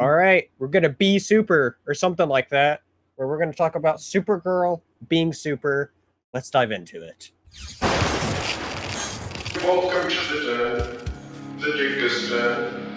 All right, we're gonna be super or something like that, where we're gonna talk about Supergirl being super. Let's dive into it. Welcome to the Dingus Den.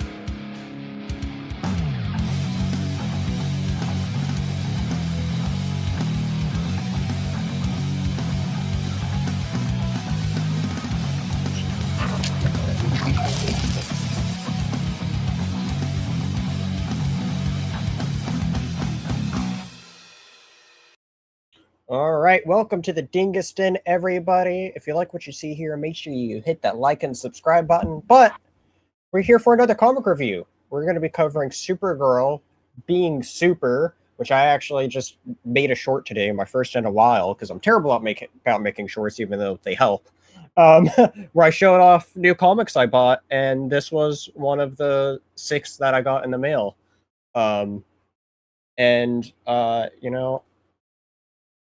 All right, welcome to the Dingiston, everybody. If you like what you see here, make sure you hit that like and subscribe button. But we're here for another comic review. We're going to be covering Supergirl being super, which I actually just made a short today, my first in a while, because I'm terrible at making shorts, even though they help. Where I showed off new comics I bought, and this was one of the 6 that I got in the mail. And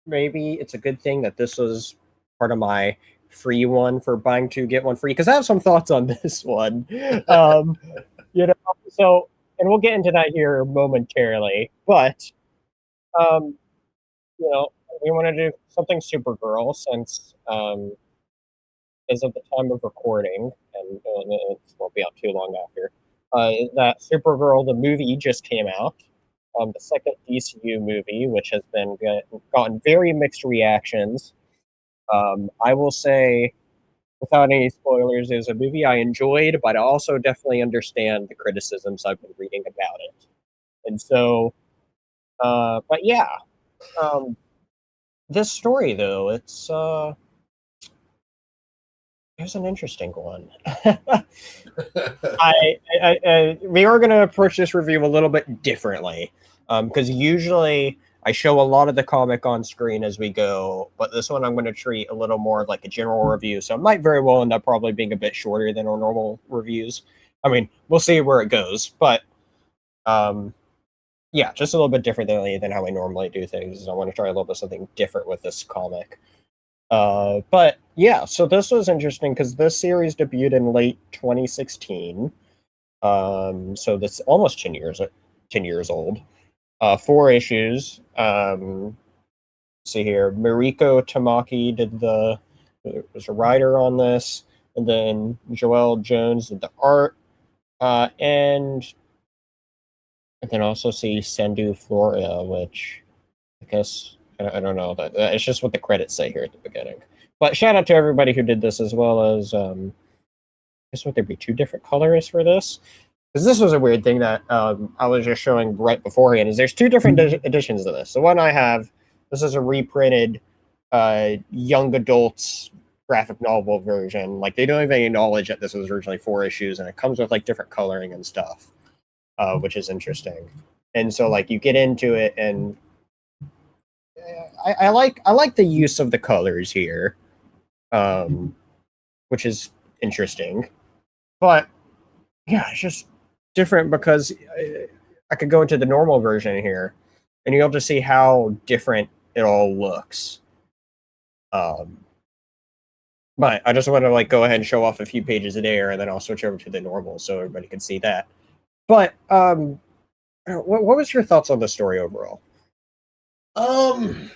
maybe it's a good thing that this was part of my free one for buying 2 get 1 free, because I have some thoughts on this one. um you know so, and we'll get into that here momentarily, but um we want to do something Supergirl, since as of the time of recording, and it won't be out too long after that Supergirl the movie just came out, the second DCU movie, which has been gotten very mixed reactions. I will say, without any spoilers, it was a movie I enjoyed, but I also definitely understand the criticisms I've been reading about it. And so, but yeah, um, this story though, it's an interesting one. We are going to approach this review a little bit differently, because usually I show a lot of the comic on screen as we go, but this one I'm going to treat a little more like a general review, so it might very well end up probably being a bit shorter than our normal reviews. I mean, we'll see where it goes, but yeah, just a little bit differently than how we normally do things. I want to try a little bit something different with this comic. But yeah, so this was interesting because this series debuted in late 2016. So that's almost 10 years old. 4 issues. See here, Mariko Tamaki was a writer on this, and then Joelle Jones did the art, and then also see Sendu Floria, which I guess I don't know, that it's just what the credits say here at the beginning. But shout out to everybody who did this, as well as I guess would there be 2 different colorists for this? Because this was a weird thing that I was just showing right beforehand. Is there's 2 different editions of this. The one I have, this is a reprinted young adults graphic novel version. Like, they don't even acknowledge that this was originally 4 issues, and it comes with like different coloring and stuff, which is interesting. And so like you get into it, and I like the use of the colors here, which is interesting. But yeah, it's just different because I could go into the normal version here, and you'll just see how different it all looks. But I just want to like go ahead and show off a few pages of there, and then I'll switch over to the normal so everybody can see that. But what was your thoughts on the story overall? I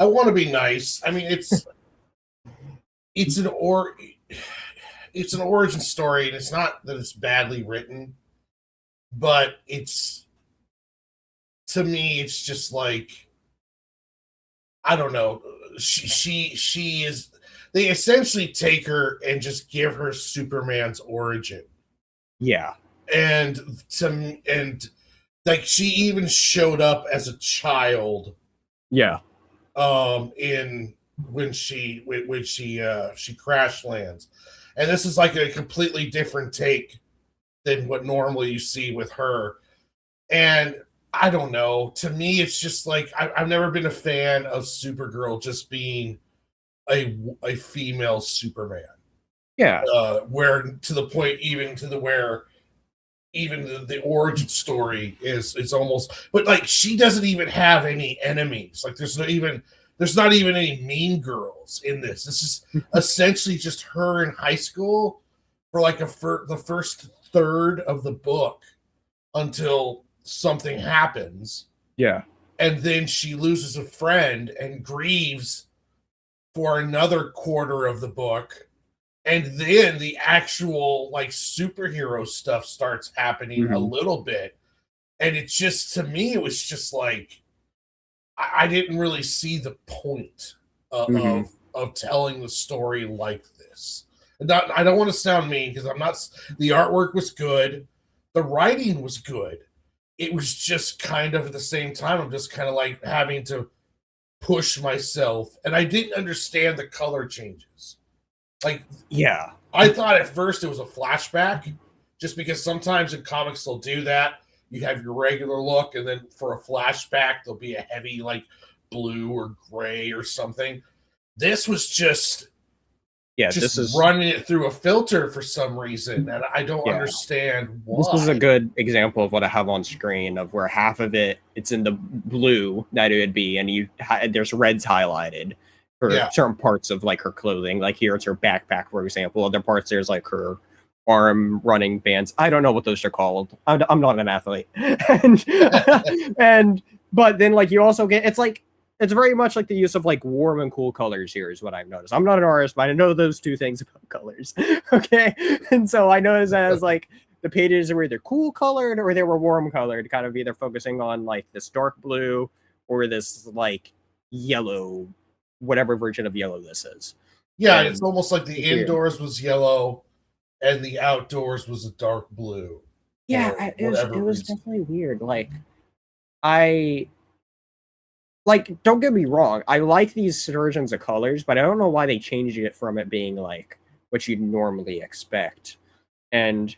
want to be nice. I mean, it's an origin story, and it's not that it's badly written, but to me, it's just like, I don't know. She is. They essentially take her and just give her Superman's origin. Yeah, and like she even showed up as a child. Yeah. In when she crash lands, and this is like a completely different take than what normally you see with her. And I don't know. To me, it's just like I've never been a fan of Supergirl just being a female Superman. Yeah. Where to the point, even to the where even the origin story is almost, but like she doesn't even have any enemies. Like there's not even any mean girls in this. This is essentially just her in high school for like the first third of the book until something happens. Yeah. And then she loses a friend and grieves for another quarter of the book. And then the actual like superhero stuff starts happening a little bit. And it just, to me, it was just like, I didn't really see the point of telling the story like this. I don't want to sound mean because I'm not. The artwork was good, the writing was good. It was just kind of at the same time, I'm just kind of like having to push myself, and I didn't understand the color changes. Like, yeah, I thought at first it was a flashback, just because sometimes in comics they'll do that. You have your regular look, and then for a flashback, there'll be a heavy, like, blue or gray or something. This was just this is running it through a filter for some reason, and I don't understand why. This is a good example of what I have on screen, of where half of it's in the blue that it would be, and there's reds highlighted for certain parts of like her clothing. Like here, it's her backpack, for example. Other parts, there's like her arm running bands. I don't know what those are called. I'm not an athlete. But then like you also get, it's very much like the use of like warm and cool colors here is what I've noticed. I'm not an artist, but I know those two things about colors. Okay. And so I noticed that as like the pages were either cool colored or they were warm colored, kind of either focusing on like this dark blue or this like yellow, whatever version of yellow this is. Yeah, and it's almost like the indoors was yellow and the outdoors was a dark blue. Yeah, it was definitely weird. Don't get me wrong, I like these versions of colors, but I don't know why they changed it from it being like what you'd normally expect. And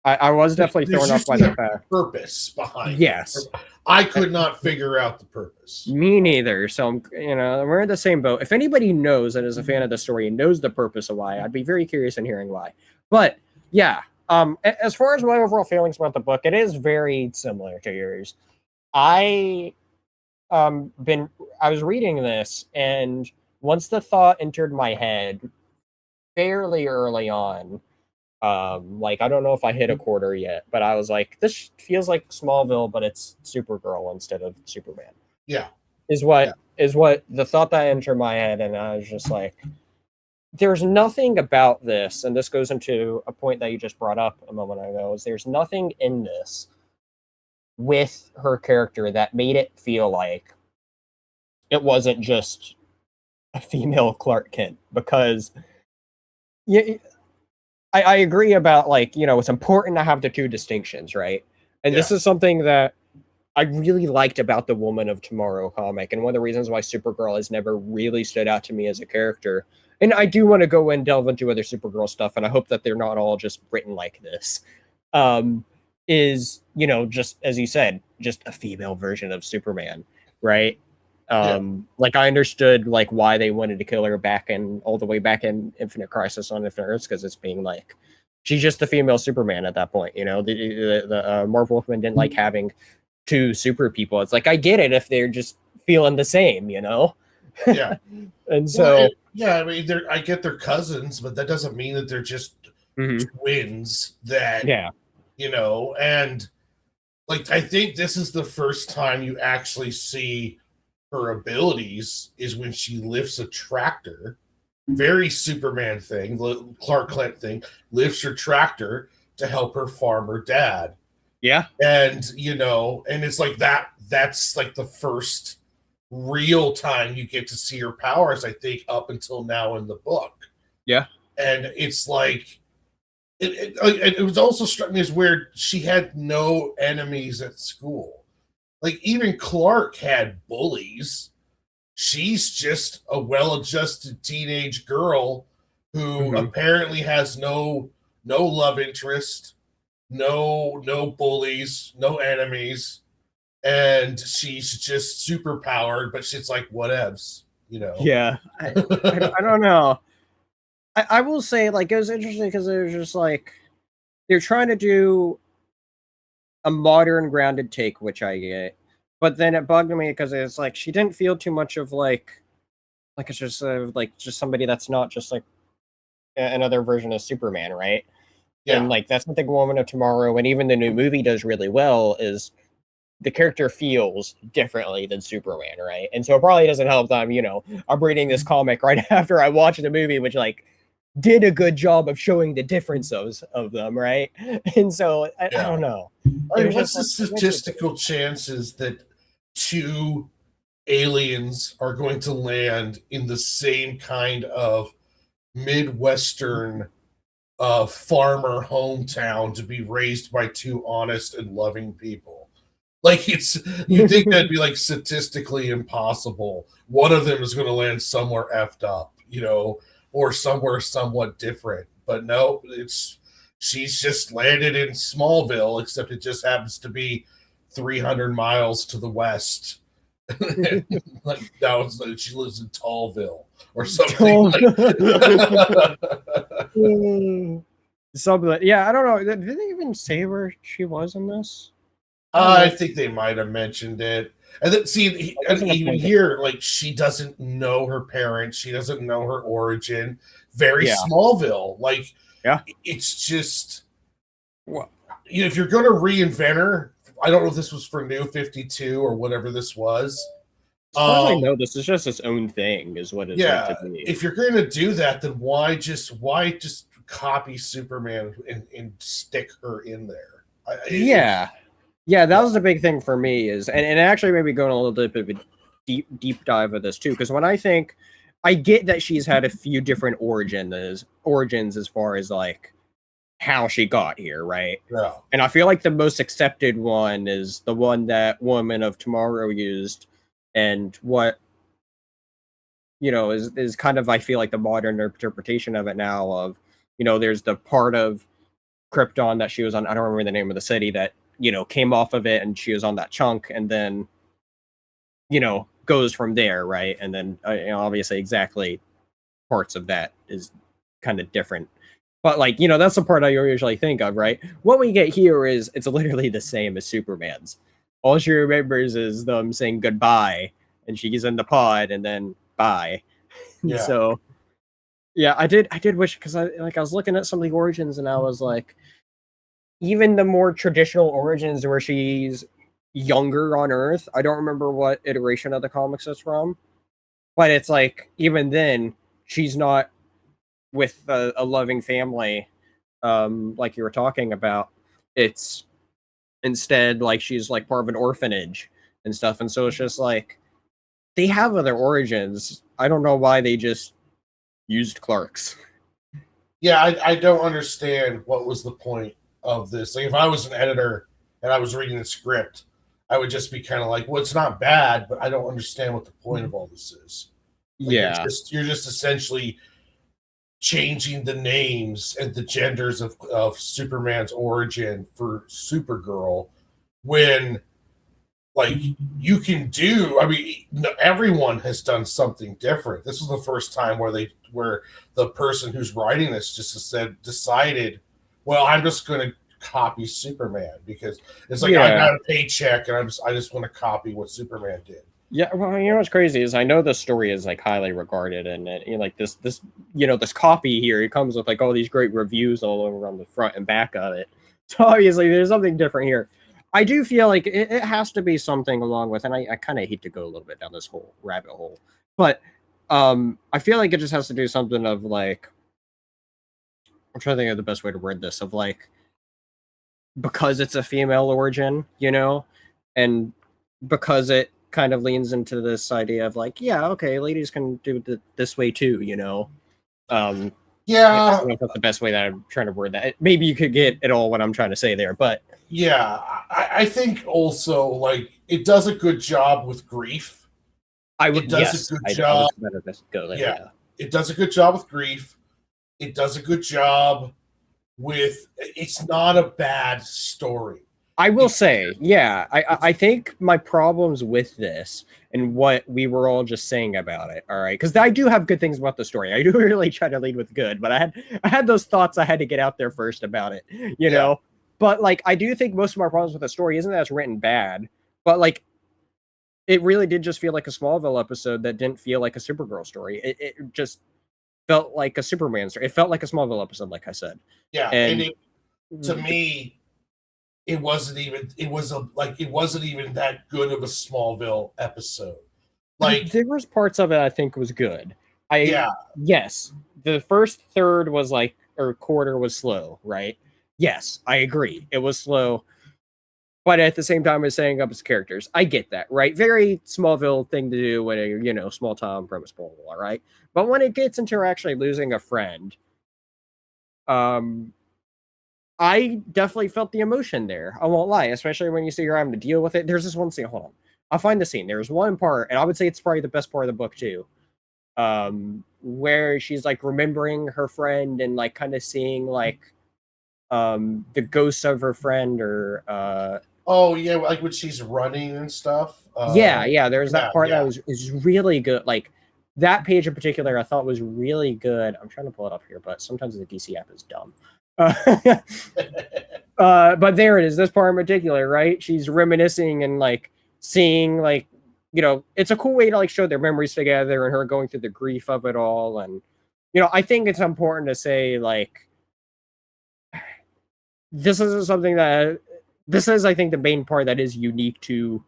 I was definitely thrown off by the fact purpose behind. Yes, I could not figure out the purpose. Me neither. So we're in the same boat. If anybody knows and is a fan of the story and knows the purpose of why, I'd be very curious in hearing why. But yeah, as far as my overall feelings about the book, it is very similar to yours. I was reading this, and once the thought entered my head fairly early on, like I don't know if I hit a quarter yet, but I was like, this feels like Smallville, but it's Supergirl instead of Superman. Yeah. Is what the thought that entered my head, and I was just like, there's nothing about this, and this goes into a point that you just brought up a moment ago, is there's nothing in this with her character that made it feel like it wasn't just a female Clark Kent, because I agree about, like, it's important to have the two distinctions, right? And this is something that I really liked about the Woman of Tomorrow comic, and one of the reasons why Supergirl has never really stood out to me as a character. And I do want to go and delve into other Supergirl stuff, and I hope that they're not all just written like this. Is, just, as you said, just a female version of Superman, right? Like, I understood, like, why they wanted to kill her all the way back in Infinite Crisis on Infinite Earths, because it's being like, she's just a female Superman at that point, the Marv Wolfman didn't like having two super people. It's like, I get it if they're just feeling the same, Yeah. And so... I mean, I get they're cousins, but that doesn't mean that they're just twins that... Yeah. And, like, I think this is the first time you actually see her abilities is when she lifts a tractor. Very Superman thing, Clark Kent thing, lifts her tractor to help her farmer dad. Yeah. And, and it's like that's like the first real time you get to see her powers, I think, up until now in the book. Yeah. And it's like, it was also struck me as weird. She had no enemies at school. Like, even Clark had bullies. She's just a well-adjusted teenage girl who apparently has no love interest, no bullies, no enemies, and she's just super powered. But she's like, whatevs, Yeah, I don't know. I will say, like, it was interesting because it was just like they're trying to do a modern, grounded take, which I get, but then it bugged me because it's like she didn't feel too much of like it's just just somebody that's not just like another version of Superman, right? And like that's something Woman of Tomorrow and even the new movie does really well is the character feels differently than Superman, right? And so it probably doesn't help that I'm reading this comic right after I watched the movie, which like did a good job of showing the differences of them, right? And so I don't know. I mean, what's the statistical chances that two aliens are going to land in the same kind of Midwestern farmer hometown to be raised by two honest and loving people? Like you think that'd be like statistically impossible. One of them is going to land somewhere effed up, or somewhere somewhat different. But no, she's just landed in Smallville, except it just happens to be 300 miles to the west. Like now she lives in Tallville or something. Something. Yeah, I don't know. Did they even say where she was in this? I think they might have mentioned it. And then even here, like she doesn't know her parents, she doesn't know her origin. Very Smallville. Like it's just if you're gonna reinvent her, I don't know if this was for New 52 or whatever this was. As far as I know, this is just its own thing, is what it's meant to be. If you're gonna do that, then why just copy Superman and stick her in there? Yeah, that was the big thing for me and actually maybe going a little bit of a deep dive of this too, because when I get that she's had a few different origins as far as like how she got here, right? Yeah. And I feel like the most accepted one is the one that Woman of Tomorrow used, and what is kind of I feel like the modern interpretation of it now of there's the part of Krypton that she was on. I don't remember the name of the city that came off of it, and she was on that chunk, and then goes from there, right? And then obviously exactly parts of that is kind of different, but like that's the part I usually think of, right? What we get here is it's literally the same as Superman's. All she remembers is them saying goodbye, and she's in the pod, and then bye. So yeah, I did wish, because I was looking at some of the origins, and I was like, even the more traditional origins where she's younger on Earth, I don't remember what iteration of the comics it's from, but it's like even then she's not with a loving family, like you were talking about. It's instead like she's like part of an orphanage and stuff, and so it's just like they have other origins. I don't know why they just used Clark's. Yeah, I don't understand what was the point of this. Like if I was an editor and I was reading the script, I would just be kind of like, well, it's not bad, but I don't understand what the point of all this is. Like you're just essentially changing the names and the genders of Superman's origin for Supergirl, when like you can do, I mean, everyone has done something different. This was the first time where the person who's writing this just decided, well, I'm just going to copy Superman because it's like I got a paycheck and I just want to copy what Superman did. Yeah, well, what's crazy is I know the story is like highly regarded, and like this this copy here, it comes with like all these great reviews all over on the front and back of it. So obviously there's something different here. I do feel like it has to be something along with, and I kind of hate to go a little bit down this whole rabbit hole, but I feel like it just has to do something of like, I'm trying to think of the best way to word this, of like, because it's a female origin, and because it kind of leans into this idea of like, yeah, okay, ladies can do it this way too, I don't know if that's the best way that I'm trying to word that. Maybe you could get it all what I'm trying to say there, but yeah, I think also like it does a good job with grief. It does a good job with grief. It does a good job with, it's not a bad story. I will say, yeah, I think my problems with this and what we were all just saying about it, all right, because I do have good things about the story. I do really try to lead with good, but I had those thoughts I had to get out there first about it, know? But, like, I do think most of my problems with the story isn't that it's written bad, but, like, it really did just feel like a Smallville episode that didn't feel like a Supergirl story. It just felt like a Superman story. It felt like a Smallville episode, like I said. Yeah, and to me, it wasn't even it wasn't even that good of a Smallville episode. Like, there was parts of it I think was good. yeah, Yes, the first third was like, or quarter was slow, right? Yes, I agree. It was slow, but at the same time, it's setting up its characters. I get that, right? Very Smallville thing to do when a small town premise, blah blah blah, right? But when it gets into actually losing a friend, um, I definitely felt the emotion there. I won't lie, especially when you see her having to deal with it. There's this one scene. Hold on, I'll find the scene. There's one part, and I would say it's probably the best part of the book too, where she's like remembering her friend and like kind of seeing like the ghosts of her friend or oh yeah, like when she's running and stuff. yeah, there's that Yeah, part that yeah. is really good. Like that page in particular I thought was really good. I'm trying to pull it up here, but sometimes the DC app is dumb. uh, but there it is, this part in particular, right? She's reminiscing and like seeing like, it's a cool way to like show their memories together and her going through the grief of it all. And I think it's important to say like this is something that this is, I think, the main part that is unique to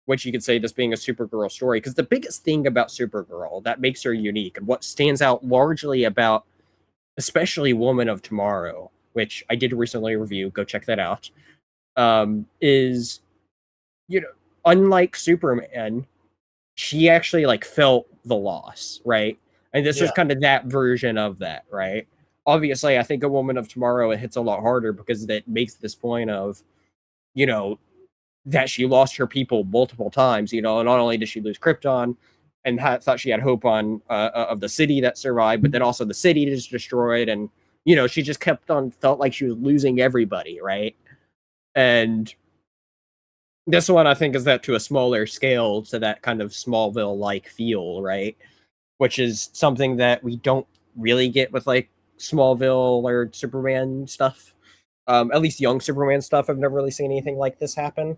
what you could say this being a Supergirl story. Because the biggest thing about Supergirl that makes her unique and what stands out largely about, especially Woman of Tomorrow, which I did recently review, go check that out, is, you know, unlike Superman, she actually like felt the loss, right? And this is Yeah. kind of that version of that, right? Obviously, I think a Woman of Tomorrow it hits a lot harder because that makes this point of, you know, that she lost her people multiple times. And not only did she lose Krypton and thought she had hope on of the city that survived, but then also the city is destroyed, and she just kept on felt like she was losing everybody, right? And this one I think is that to a smaller scale, to that kind of Smallville like feel, right? Which is something that we don't really get with like Smallville or Superman stuff. At least young Superman stuff, I've never really seen anything like this happen.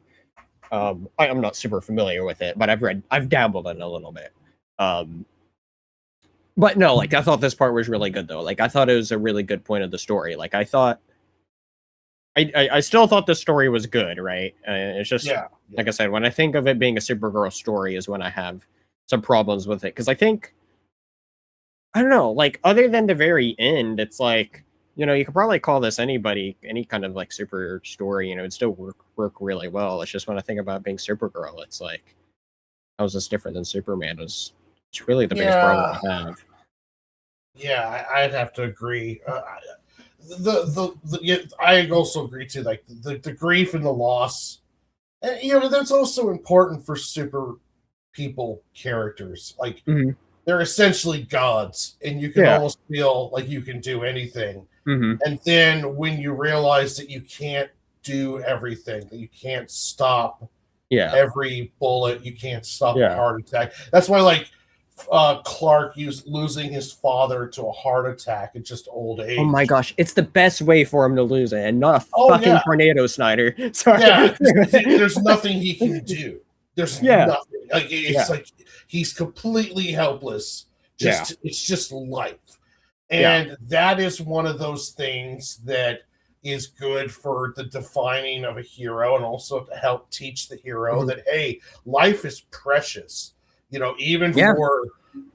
I'm not super familiar with it, but I've dabbled in it a little bit. Um, but no, like I thought this part was really good though. Like I thought it was a really good point of the story. Like I thought, I still thought the story was good, right? It's just Yeah, yeah. like I said, when I think of it being a Supergirl story, is when I have some problems with it because I think I don't know, like other than the very end, it's like you could probably call this any kind of like super story, it'd still work really well. It's just when I think about being Supergirl, it's like how is this different than Superman? It's really the biggest problem Yeah, I have. yeah, I'd have to agree. Yeah, I also agree too. Like the grief and the loss, and that's also important for super people characters. Like Mhm. they're essentially gods, and you can Yeah. almost feel like you can do anything. Mhm. And then when you realize that you can't do everything, that you can't stop Yeah. every bullet, you can't stop a Yeah. heart attack. That's why, like, Clark used losing his father to a heart attack at just old Oh my age. gosh, it's the best way for him to lose it, and not a Oh fucking yeah, tornado, Snyder. Sorry. yeah. There's nothing he can do. There's Yeah. nothing. Like it's Yeah. like he's completely helpless. Yeah. It's just life. Yeah. And that is one of those things that is good for the defining of a hero and also to help teach the hero Mhm. that, hey, life is precious. Even Yeah. for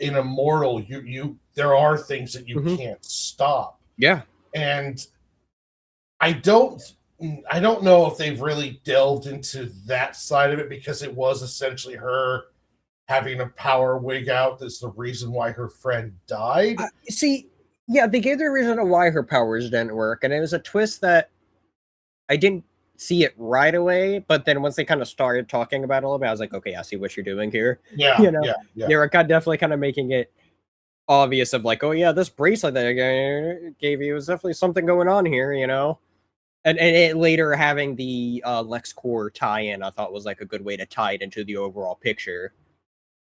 an immortal, you there are things that you Mhm. can't stop. Yeah. And I don't I don't know if they've really delved into that side of it because it was essentially her having a power wig out that's the reason why her friend died. See, yeah, they gave the reason of why her powers didn't work, and it was a twist that I didn't see it right away, but then once they kind of started talking about it a little bit, I was like, okay, I see what you're doing here. Yeah, You know, yeah, yeah. they were definitely kind of making it obvious of like, oh yeah, this bracelet that I gave you is definitely something going on here. And it later having the LexCorp tie-in, I thought was like a good way to tie it into the overall picture.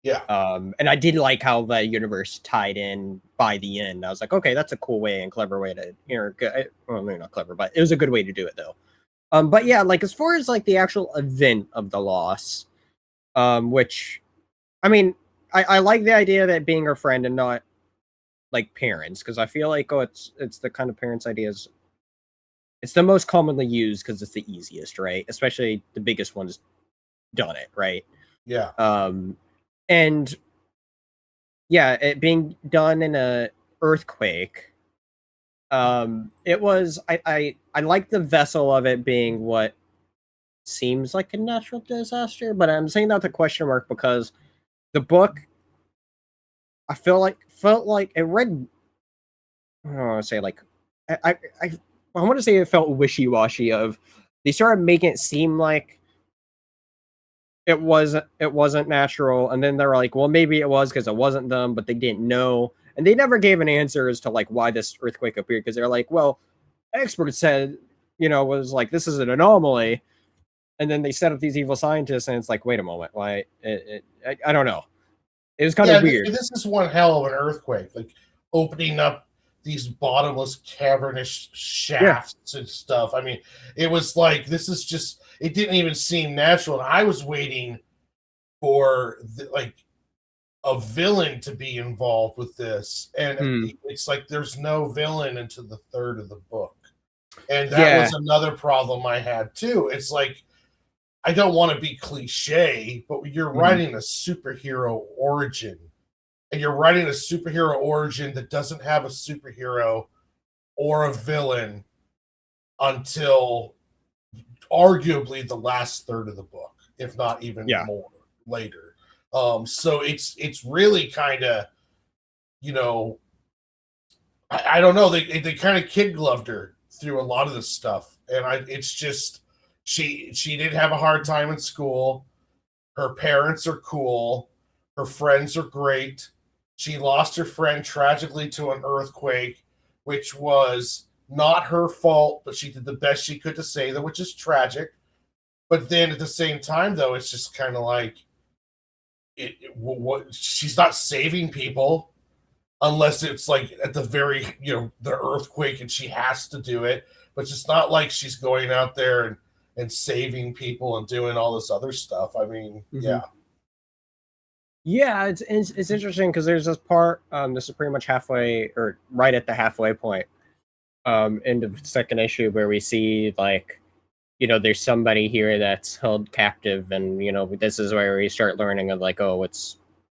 Yeah. And I did like how the universe tied in by the end. I was like, okay, that's a cool way and clever way to, well, maybe not clever, but it was a good way to do it though. But yeah, like as far as like the actual event of the loss, which, I mean, I like the idea that being her friend and not like parents, because I feel like it's the kind of parents ideas It's the most commonly used because it's the easiest, right? Especially the biggest one's done it, right? Yeah. And yeah, it being done in a earthquake. It was I like the vessel of it being what seems like a natural disaster, but I'm saying that with a question mark because the book I felt like it read. I don't want to say like I I I, I want to say it felt wishy washy. Of they started making it seem like it wasn't natural, and then they were like, well, maybe it was because it wasn't them, but they didn't know, and they never gave an answer as to like why this earthquake appeared because they're like, well, experts said, was like this is an anomaly, and then they set up these evil scientists, and it's like, wait a moment, why? I don't know. It was kind Yeah, of weird. this is one hell of an earthquake, like opening up these bottomless cavernous Yeah. shafts and stuff. I mean, it was like this is just it didn't even seem natural. And I was waiting for like a villain to be involved with this, and Hmm. it's like there's no villain into the third of the book. And that Yeah. was another problem I had too. It's like I don't want to be cliche, but you're Mhm. writing a superhero origin, and you're writing a superhero origin that doesn't have a superhero or a villain until arguably the last third of the book, if not even Yeah. more later. So it's really kind of, you know, I don't know. They kind of kid gloved her through a lot of this stuff, and it's just she did have a hard time in school. Her parents are cool. Her friends are great. She lost her friend tragically to an earthquake, which was not her fault, but she did the best she could to save them, which is tragic. But then at the same time, though, it's just kind of like what she's not saving people unless it's like at the very the earthquake and she has to do it. But it's not like she's going out there and saving people and doing all this other stuff. I mean, Mhm. yeah. Yeah, it's interesting because there's this part. This is pretty much halfway or right at the halfway point. Into the second issue where we see like there's somebody here that's held captive, and this is where we start learning of like, oh, it's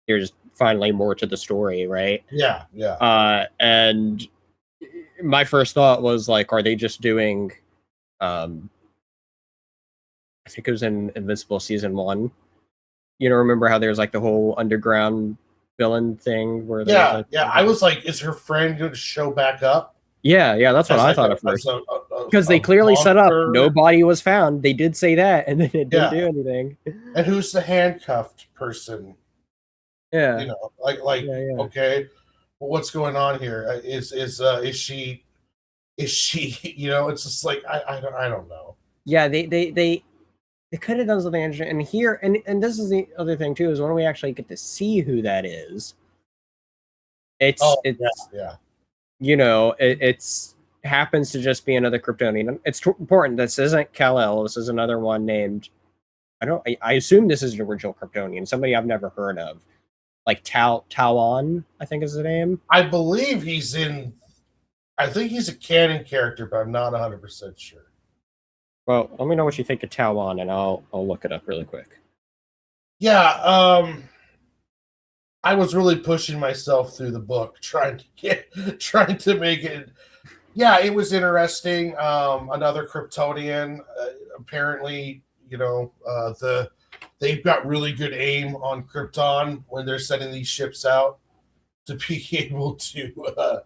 there's finally more to the story, right? Yeah, yeah. And my first thought was like, are they just doing? I think it was in Invincible season one. Remember how there's like the whole underground villain thing where there was Yeah, like, yeah. I was like, is her friend going to show back up yeah, that's what as I like thought at as first. Because a they clearly set up no monster? body was found. They did say that, and then it didn't Yeah. do anything. And who's the handcuffed person? Yeah, Like yeah. okay, well, what's going on here? Is she it's just like I don't know. Yeah, they could have done something interesting. And here, and this is the other thing too, is when we actually get to see who that is, it's Oh yeah, it's yeah. it's happens to just be another Kryptonian. It's important. This isn't Kal-El. This is another one named. I assume this is an original Kryptonian, somebody I've never heard of, like Tawan, I think is the name. I believe he's in. I think he's a canon character, but I'm not 100% sure. Well, let me know what you think of Tawan, and I'll look it up really quick. Yeah, I was really pushing myself through the book, trying to make it. Yeah, it was interesting. Another Kryptonian. Apparently, they've got really good aim on Krypton when they're sending these ships out to be able to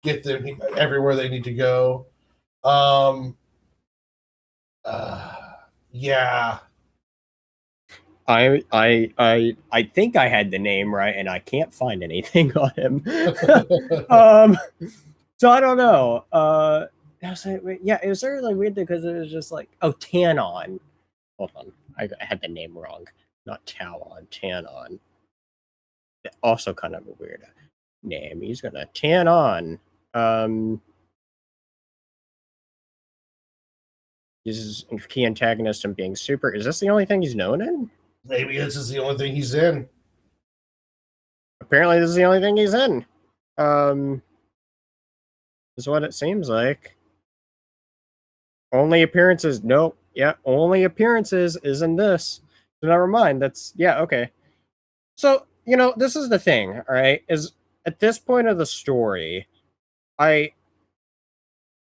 get them everywhere they need to go. Um, uh, yeah, I think I had the name right, and I can't find anything on him. um, so I don't know. Yeah, it was really weird because it was just like, oh, Tanon. Hold on, I had the name wrong. Not Talon, Tanon. Also kind of a weird name. He's gonna tan on. Um, he's a key antagonist and being super. Is this the only thing he's known in? maybe this is the only thing he's in. Apparently, this is the only thing he's in. Um, is what it seems like. Only appearances. Nope. Yeah, only appearances is in this. So never mind. That's yeah, okay. So, this is the thing, all right? Is at this point of the story, I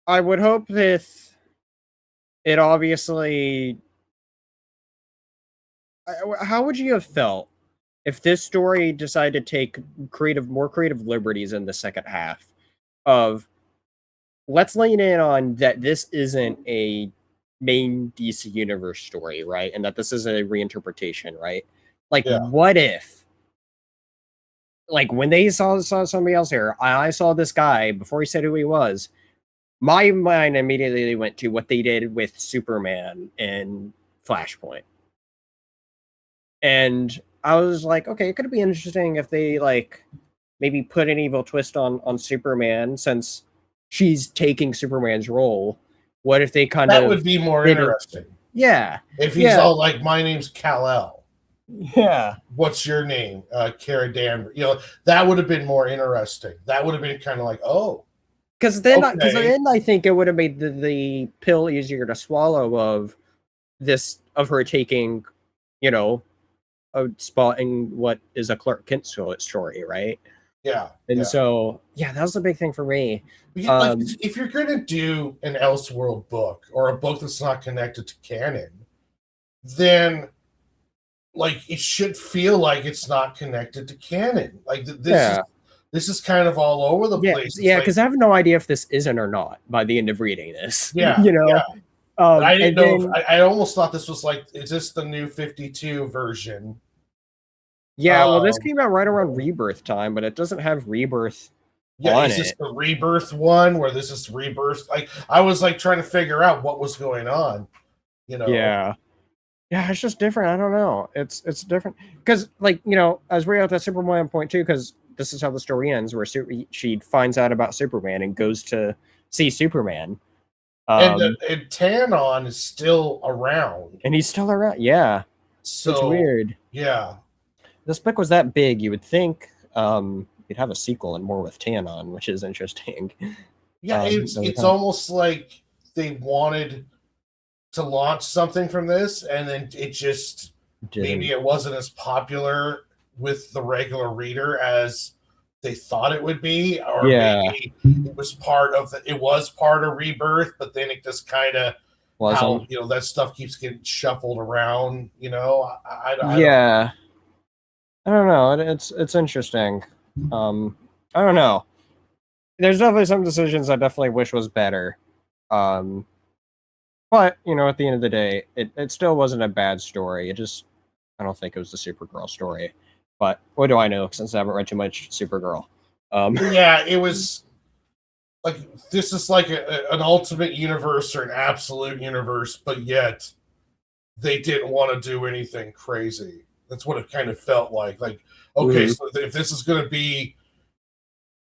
I would hope that it obviously how would you have felt if this story decided to take more creative liberties in the second half of let's lean in on that this isn't a main DC universe story, right? And that this is a reinterpretation, right? Like, Yeah. what if, like, when they saw somebody else here, I saw this guy before he said who he was. My mind immediately went to what they did with Superman and Flashpoint, and I was like, okay, it could be interesting if they like maybe put an evil twist on Superman since she's taking Superman's role. What if they kind That of would be more did interesting. Yeah. If he's Yeah. all like, my name's Kal-El. Yeah. What's your name? Kara Danvers. That would have been more interesting. That would have been kind of like, oh. Because then Okay. I think it would have made the pill easier to swallow of her taking, a spot in what is a Clark Kent story, right? Yeah. And so, yeah, that was the big thing for me. Like, if you're going to do an Elseworld book or a book that's not connected to canon, then like it should feel like it's not connected to canon. Like this is kind of all over the place. Yeah, because I have no idea if this isn't or not by the end of reading this. Yeah, Yeah. I didn't know. I almost thought this was like, is this the new 52 version? Yeah, well, this came out right around Rebirth time, but it doesn't have Rebirth. Yeah, is this the Rebirth one where this is Rebirth? Like, I was like trying to figure out what was going on. Yeah, it's just different. I don't know. It's different because, like, as we're at that Superman point too, because this is how the story ends, where she finds out about Superman and goes to see Superman. And Tanon is still around. And he's still around. Yeah. So it's weird. Yeah. This book was that big, you would think you'd have a sequel and more with Tanon, which is interesting. Yeah, it's almost like they wanted to launch something from this, and then it just maybe it wasn't as popular with the regular reader as they thought it would be, or maybe it was part of Rebirth, but then it just kind of that stuff keeps getting shuffled around. I don't know. It's interesting. I don't know. There's definitely some decisions I definitely wish was better. But at the end of the day, it still wasn't a bad story. I don't think it was the Supergirl story. But what do I know since I haven't read too much Supergirl? Yeah, it was like, this is like an ultimate universe or an absolute universe, but yet they didn't want to do anything crazy. That's what it kind of felt like. Like, okay, so if this is going to be,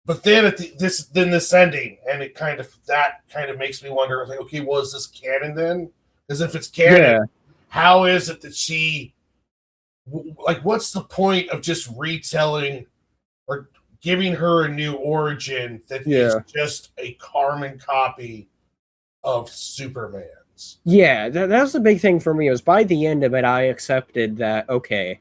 but then this ending, and it kind of makes me wonder, like, okay, was this canon then? Because if it's canon, how is it that she, like, what's the point of just retelling or giving her a new origin that is just a carbon copy of Superman's? Yeah, that was the big thing for me. Was by the end of it, I accepted that, okay,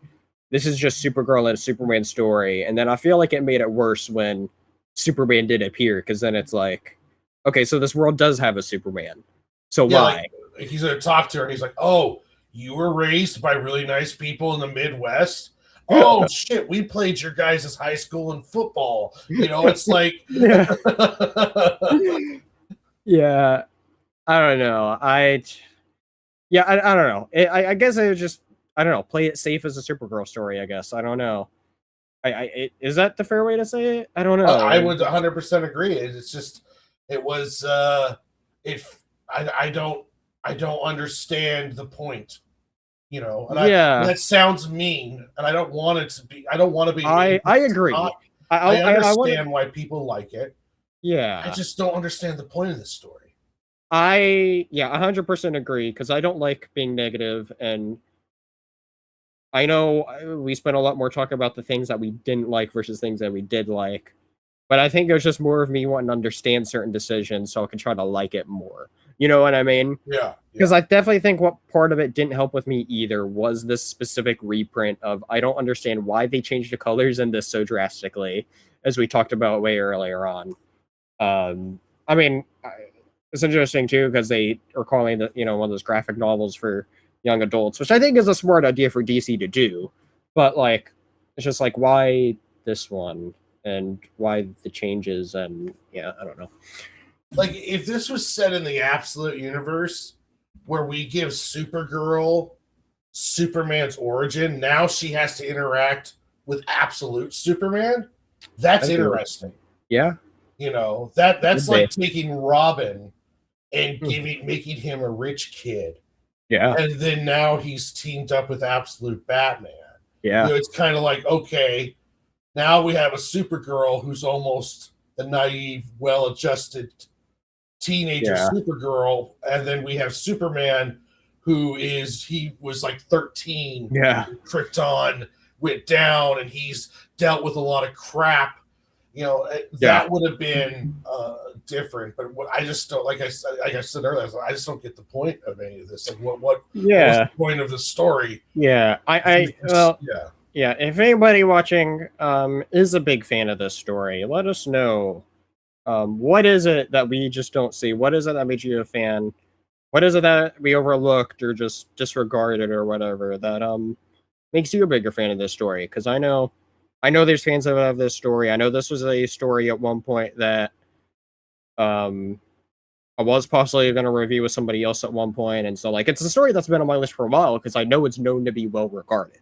this is just Supergirl and a Superman story. And then I feel like it made it worse when Superman did appear, because then it's like, okay, so this world does have a Superman. So why? Like, he's going to talk to her, and he's like, oh, you were raised by really nice people in the Midwest? Oh, shit, we played your guys' high school in football. It's like... Yeah. I don't know. I don't know. I guess I would just, I don't know, play it safe as a Supergirl story, I guess. I don't know. Is that the fair way to say it? I don't know. I would 100% agree. It's just, it was, I don't understand the point, and that sounds mean, and I don't want it to be, I don't want to be. I agree. I understand why people like it. Yeah. I just don't understand the point of this story. 100% agree, because I don't like being negative, and I know we spent a lot more talking about the things that we didn't like versus things that we did like, but I think it was just more of me wanting to understand certain decisions so I can try to like it more. You know what I mean? Yeah. Because I definitely think what part of it didn't help with me either was this specific reprint of I don't understand why they changed the colors in this so drastically, as we talked about way earlier on. I mean, it's interesting too because they are calling it, one of those graphic novels for young adults, which I think is a smart idea for DC to do. But like, it's just like, why this one and why the changes? And yeah, I don't know. Like, if this was set in the Absolute universe where we give Supergirl Superman's origin, now she has to interact with Absolute Superman. That's interesting. Yeah. That's like taking Robin and making him a rich kid. Yeah. And then now he's teamed up with Absolute Batman. Yeah. It's kind of like, okay, now we have a Supergirl who's almost the naive, well-adjusted teenager Supergirl, and then we have Superman, he was like 13. Yeah. Krypton went down, and he's dealt with a lot of crap. That would have been different, but I just don't, like I said earlier, I just don't get the point of any of this. Like, what was the point of the story? Yeah, if anybody watching is a big fan of this story, let us know. What is it that we just don't see? What is it that made you a fan? What is it that we overlooked or just disregarded or whatever that makes you a bigger fan of this story? Because I know there's fans of this story. I know this was a story at one point that I was possibly going to review with somebody else at one point, and so like it's a story that's been on my list for a while because I know it's known to be well regarded,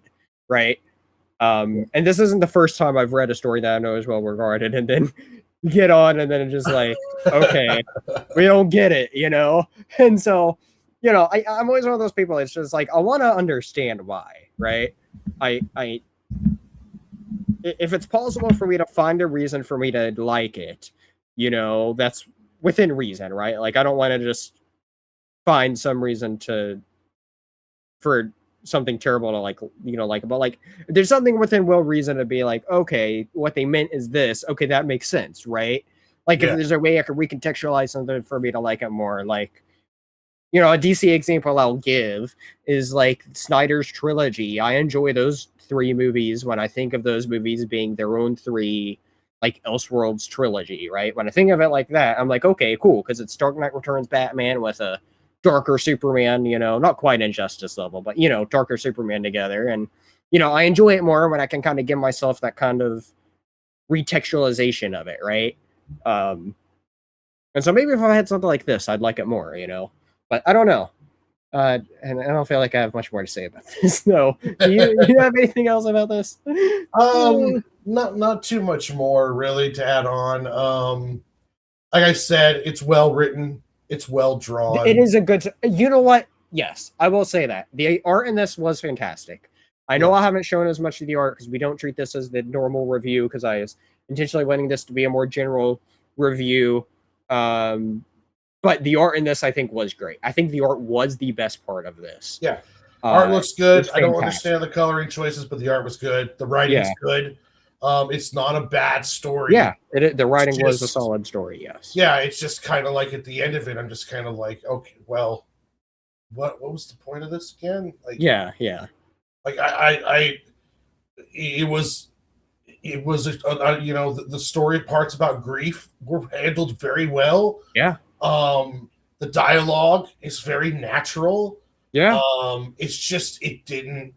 right? And this isn't the first time I've read a story that I know is well regarded, and then get on, and then it's just like, okay, we don't get it, And so, I'm always one of those people. It's just like I want to understand why, right? If it's possible for me to find a reason for me to like it, that's within reason, right? Like I don't want to just find some reason for something terrible to like, but like there's something within will reason to be like, okay, what they meant is this. Okay, that makes sense, right? Like if there's a way I could recontextualize something for me to like it more, like, a DC example I'll give is like Snyder's trilogy. I enjoy those 3 movies when I think of those movies being their own 3, like Elseworlds trilogy, right? When I think of it like that, I'm like, okay, cool, because it's Dark Knight Returns Batman with a darker Superman, not quite Injustice level, but darker Superman together. And I enjoy it more when I can kind of give myself that kind of retextualization of it, right? And so maybe if I had something like this, I'd like it more, but I don't know. And I don't feel like I have much more to say about this. No, do you have anything else about this? Not too much more really to add on. Like I said, it's well written. It's well drawn. It is a good. You know what? Yes, I will say that the art in this was fantastic. I know I haven't shown as much of the art because we don't treat this as the normal review because I was intentionally wanting this to be a more general review. But the art in this, I think, was great. I think the art was the best part of this. Yeah. Art looks good. I don't understand the coloring choices, but the art was good. The writing's good. It's not a bad story. Yeah, the writing was a solid story, yes. Yeah, it's just kind of like at the end of it, I'm just kind of like, okay, well, what was the point of this again? Like, yeah. Like it was the story parts about grief were handled very well. Yeah. The dialogue is very natural. Yeah. It's just it didn't,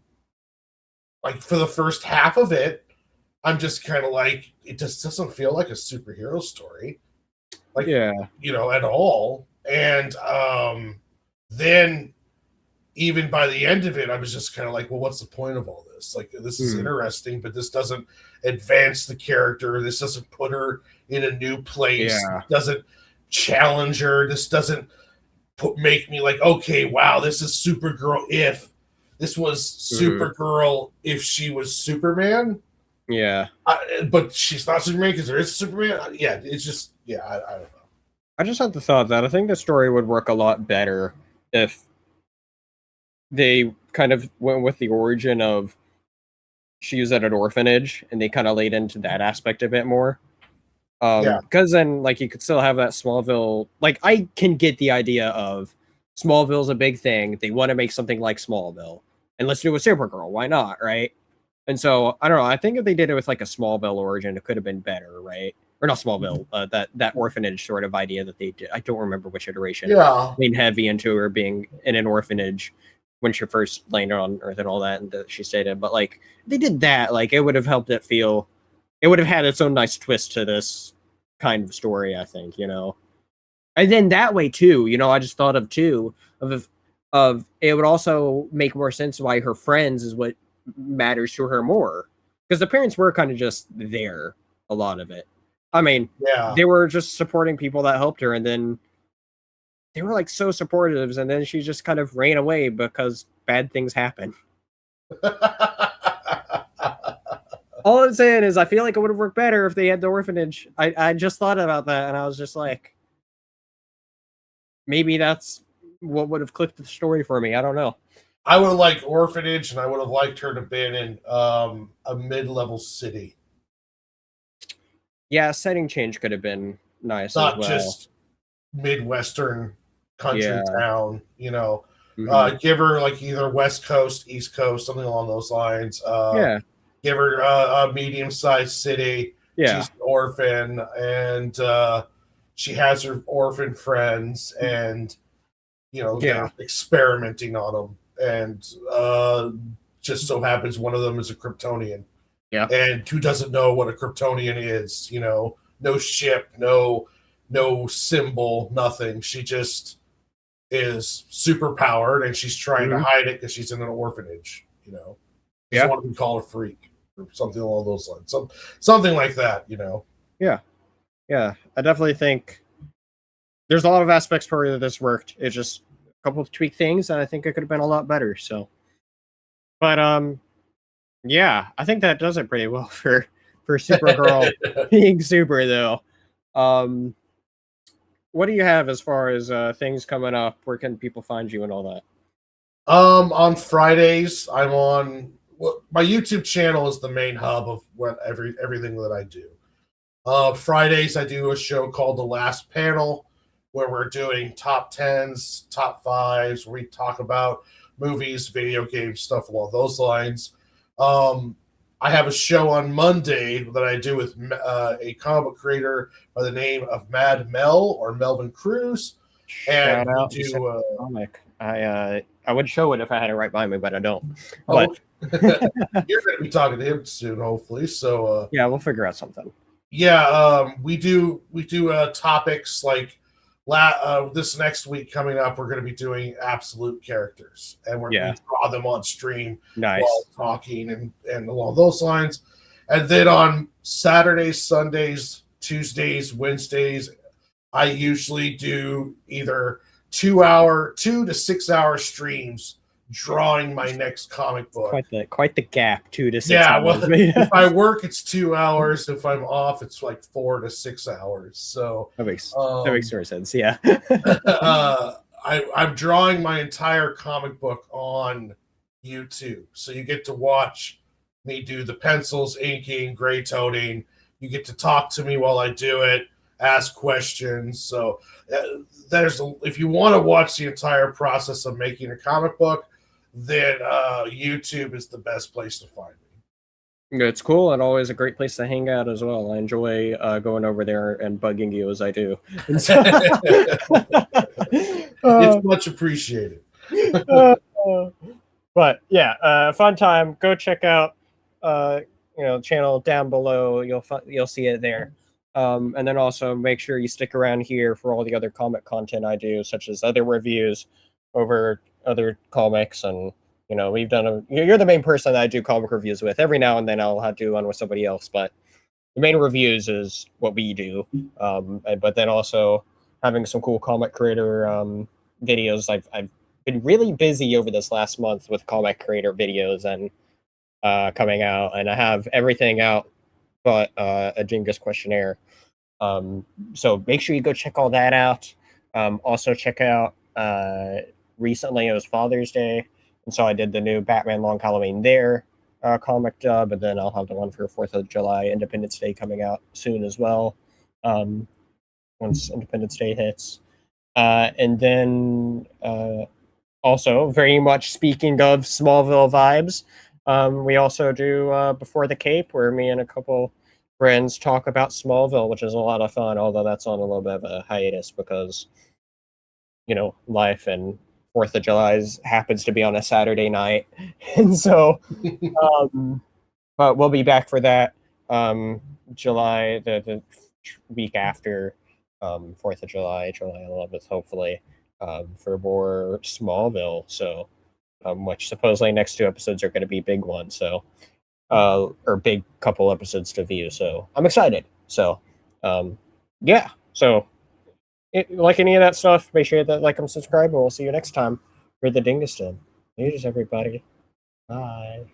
like, for the first half of it, I'm just kind of like, it just doesn't feel like a superhero story, like, at all. And then even by the end of it, I was just kind of like, well, what's the point of all this? Like, this is interesting, but this doesn't advance the character. This doesn't put her in a new place. It doesn't challenge her. This doesn't make me like, okay, wow, this is Supergirl if this was Supergirl if she was Superman. Yeah. But she's not Superman because there is Superman. It's just, I don't know. I just had the thought that I think the story would work a lot better if they kind of went with the origin of she was at an orphanage and they kind of laid into that aspect a bit more. Yeah. Because then, like, you could still have that Smallville. Like, I can get the idea of Smallville's a big thing. They want to make something like Smallville, and let's do it with Supergirl. Why not, right? And so I don't know. I think if they did it with like a Smallville origin, it could have been better, right? Or not Smallville, that orphanage sort of idea that they did. I don't remember which iteration. Yeah. Lean heavy into her being in an orphanage when she first landed on Earth and all that, and she stayed in. But like, they did that, like, it would have helped it feel. It would have had its own nice twist to this kind of story, I think, and then that way too, I just thought of too of it would also make more sense why her friends is what matters to her more, because the parents were kind of just there a lot of it. I mean, Yeah. they were just supporting people that helped her, and then they were like so supportive, and then she just kind of ran away because bad things happen. All I'm saying is I feel like it would have worked better if they had the orphanage. I just thought about that, and I was just like, maybe that's what would have clicked the story for me. I don't know. I would have liked Orphanage, and I would have liked her to been in a mid-level city. Yeah, setting change could have been nice Not as well. just Midwestern country Yeah. town, Mhm. give her like either West Coast, East Coast, something along those lines. Yeah. Give her a medium-sized city. Yeah. She's an orphan, and she has her orphan friends, and Yeah. they're experimenting on them, and just so happens one of them is a Kryptonian. Yeah. And who doesn't know what a Kryptonian is? No ship, no symbol, nothing. She just is super powered, and she's trying to hide it because she's in an orphanage. Doesn't want to be called a freak or something along those lines. Something like that. Yeah. Yeah. I definitely think there's a lot of aspects where this worked. It's just a couple of tweak things, and I think it could have been a lot better. So, but yeah, I think that does it pretty well for Supergirl being super though. What do you have as far as things coming up? Where can people find you and all that? On Fridays, I'm on. Well, my YouTube channel is the main hub of everything that I do. Fridays, I do a show called The Last Panel, where we're doing top 10s, top 5s, where we talk about movies, video games, stuff along those lines. I have a show on Monday that I do with a comic book creator by the name of Mad Mel or Melvin Cruz. And Shout out we to do comic. I would show it if I had it right by me, but I don't. But you're going to be talking to him soon, hopefully. So yeah, we'll figure out something. Yeah, we do topics like this next week coming up. We're going to be doing absolute characters, and we draw them on stream while talking and along those lines. And then on Saturdays, Sundays, Tuesdays, Wednesdays, I usually do either 2 to 6 hour streams drawing my next comic book. Quite the gap, 2 to 6 yeah, hours. Well, if I work, it's 2 hours. If I'm off, it's like 4 to 6 hours. So that makes more sense. Yeah. I'm drawing my entire comic book on YouTube, so you get to watch me do the pencils, inking, gray toning. You get to talk to me while I do it, ask questions. So if you want to watch the entire process of making a comic book, then YouTube is the best place to find me. It's cool and always a great place to hang out as well. I enjoy going over there and bugging you as I do. It's much appreciated. But yeah, fun time. Go check out channel down below. You'll see it there. And then also make sure you stick around here for all the other comic content I do, such as other reviews over other comics. And we've done you're the main person that I do comic reviews with. Every now and then I'll have to do one with somebody else, but the main reviews is what we do. But then also having some cool comic creator videos. I've been really busy over this last month with comic creator videos and coming out, and I have everything out but a Genghis questionnaire. So make sure you go check all that out. Also check out recently it was Father's Day, and so I did the new Batman Long Halloween there comic dub, and then I'll have the one for 4th of July Independence Day coming out soon as well. once Independence Day hits. And then also, very much speaking of Smallville vibes, we also do Before the Cape, where me and a couple friends talk about Smallville, which is a lot of fun, although that's on a little bit of a hiatus because, life and 4th of July happens to be on a Saturday night. And so, but we'll be back for that July, the week after 4th of July, July 11th, hopefully, for more Smallville. So, which supposedly next 2 episodes are going to be big ones. So, or big couple episodes to view. So I'm excited. So, yeah. So, like any of that stuff, make sure that like and subscribe, and we'll see you next time for the Dingus Den. Cheers, everybody. Bye.